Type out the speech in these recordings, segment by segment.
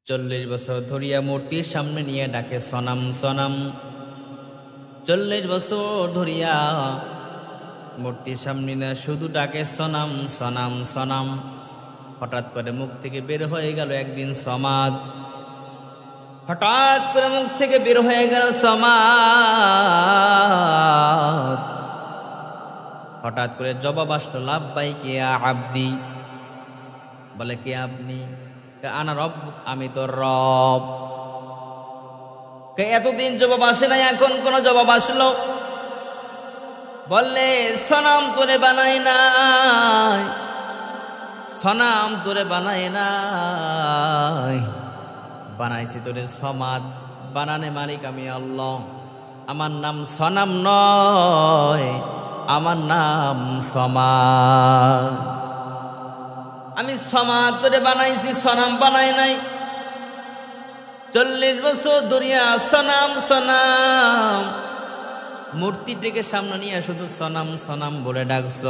40 বছর ধরিয়া মূর্তির সামনে নিয়ে ডাকে সনাম সনাম। 40 বছর ধরিয়া মূর্তির সামনে না শুধু ডাকে সনাম সনাম সনাম। হঠাৎ করে মুখ থেকে বের হয়ে গেল একদিন সমাদ। হঠাৎ করে মুখ থেকে বের হয়ে গেল সমাদ। হঠাৎ করে জবাব আসলো লাব্বাইক ইয়া আব্দি। বলে কে আপনি? আনা রব্বুক, আমি তো রব। এতদিন জবাব আসে নাই, এখন কোন জবাব আসলো? বললে সনাম তোরে বানাই নাই, সনাম তোরে বানাই নাই, বানাইছি তোরে সমাদ। বানানে মালিক আমি আল্লাহ। আমার নাম সনাম নয়, আমার নাম সমাদ। আমি সমাদ তোরে বানাইছি, সনাম বানাই নাই। 40 বছর ধরিয়া সনাম সনাম মূর্তিটিকে সামনে নিয়ে শুধু সনাম সনাম বলে ডাকছ।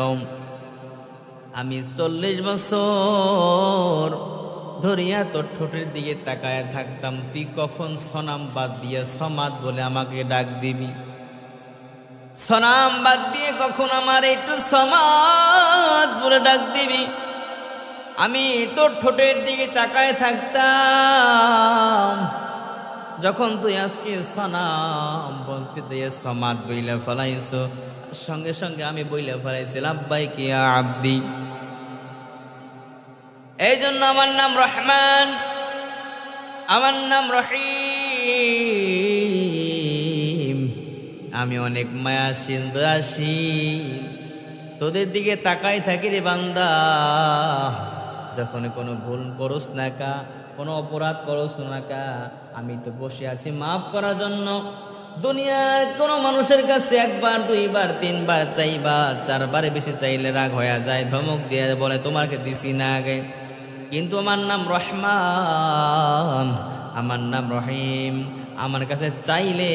আমি 40 বছর ধরিয়া তোর ঠোঁটের দিকে তাকায় থাকতাম, তুই কখন সনাম বাদ দিয়ে সমাদ বলে আমাকে ডাক দিবি? সনাম বাদ দিয়ে কখন আমার একটু সমাদ বলে ডাক দিবি? আমি তোর ঠোঁটের দিকে তাকায় থাকতাম, যখন তুই আজকে সনাম বলতে যেয়ে সমাদ বইলা ফেলাইছ, সঙ্গে সঙ্গে আমি বইলা ফেলাইছি লাব্বাইক ইয়া আব্দি। এই জন্য আমার নাম রহমান, আমার নাম রহিম। আমি অনেক মায়াশীল দয়াশীল, তোদের দিকে তাকাই থাকি রে বান্দা। যখন কোনো ভুল করস না কা, কোনো অপরাধ করস না কা, আমি তো বসে আছি মাফ করার জন্য। দুনিয়ার কোনো মানুষের কাছে একবার দুইবার তিনবার চাইবার, চারবারে বেশি চাইলে রাগ হয়ে যায়, ধমক দিয়ে বলে তোমাকে দিছি না আগে। কিন্তু আমার নাম রহমান, আমার নাম রহিম। আমার কাছে চাইলে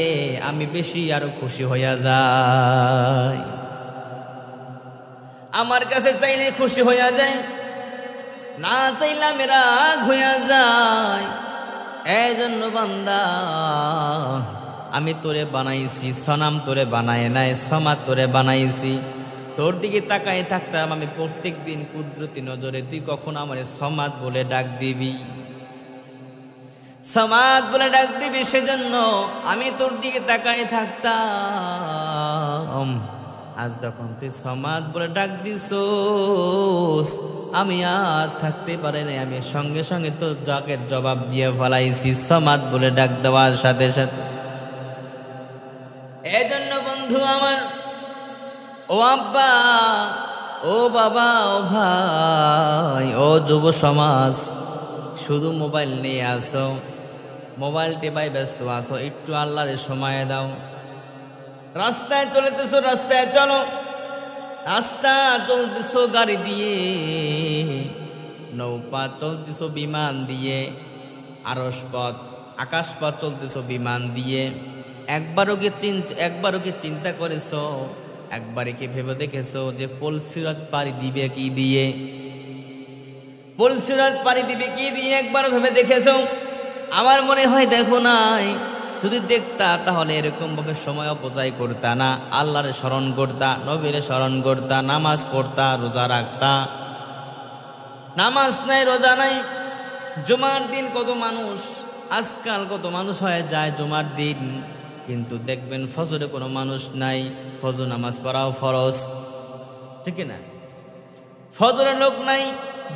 আমি বেশি আরো খুশি হইয়া যাই, আমার কাছে চাইলে খুশি হইয়া যায়, না চাইলাম রাগ হইয়া যায়। এই জন্য বান্দা আমি তোরে বানাইছি, সনাম তোরে বানায় নাই, সমাদ তোরে বানাইছি। তোর দিকে তাকায় থাকতাম আমি প্রত্যেক দিন কুদরতি নজরে, তুই কখন আমার সমাদ বলে ডাক দিবি? সমাদ বলে ডাক দিবি, সেজন্য আমি তোর দিকে তাকায় থাকতাম। আজ যখন তুই সমাদ বলে ডাক দিছোস, আমি আর থাকতে পারি নাই, আমি সঙ্গে সঙ্গে তোর ডাকের জবাব দিয়ে ফেলাইছি সমাদ বলে ডাক দেওয়ার সাথে সাথে। এই জন্য বন্ধু আমার, ও আব্বা, ও বাবা, ও ভাই, ও যুব সমাজ, শুধু মোবাইল নিয়ে আসো, মোবাইল টেপাই ব্যস্ত আছো, একটু আল্লাহরে সময় দাও। রাস্তায় চলতেছো, রাস্তায় চলো, রাস্তা চলতেছো গাড়ি দিয়ে, নৌপথ চলতেছো বিমান দিয়ে, আরশপথ আকাশপথ চলতেছো বিমান দিয়ে। একবারও কি চিন্তা করেছো, একবারে কি ভেবে দেখেছো যে পলসিরাত পাড়ি দিবে কি দিয়ে? পলসিরাত পাড়ি দিবে কি দিয়ে একবার ভেবে দেখেছো? আমার মনে হয় দেখো নাই। যদি দেখতা তাহলে এরকম ভাবে সময় অপচয় করতা না, আল্লাহরে স্মরণ করতা, নবীরে স্মরণ করতা, নামাজ পড়তা, রোজা রাখতা। নামাজ নাই, রোজা নাই। জুমার দিন কত মানুষ, আজকাল কত মানুষ হয়ে যায় জুমার দিন, কিন্তু দেখবেন ফজরে কোনো মানুষ নাই। ফজর নামাজ পড়াও ফরজ, ঠিক না? ফজরে লোক নাই।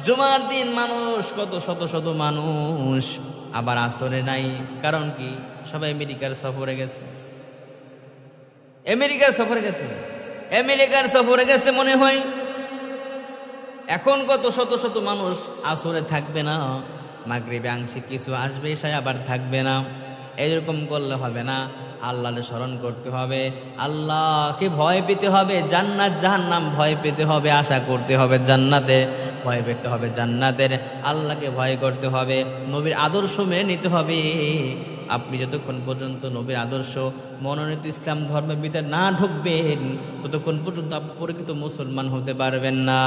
জুমার দিন মানুষ কত শত শত মানুষ, আবার আসরে নাই। কারণ কি? সবাই আমেরিকার সফরে গেছে, আমেরিকার সফরে গেছে, আমেরিকার সফরে গেছে মনে হয়। এখন কত শত শত মানুষ আসরে থাকবে না, মাগরিবে আংশিক কিছু আসবে, এসে আবার থাকবে না। এরকম করলে হবে না, আল্লাহকে স্মরণ করতে হবে, আল্লাহকে ভয় পেতে হবে, জান্নাত জাহান্নাম ভয় পেতে হবে, আশা করতে হবে জান্নাতে, ভয় পেতে হবে জান্নাতের, আল্লাহকে ভয় করতে হবে, নবীর আদর্শ মেনে নিতে হবে। আপনি যতক্ষণ পর্যন্ত নবীর আদর্শ মনোনীত ইসলাম ধর্মের ভিতরে না ঢুকবেন, ততক্ষণ পর্যন্ত আপনি প্রকৃত মুসলমান হতে পারবেন না।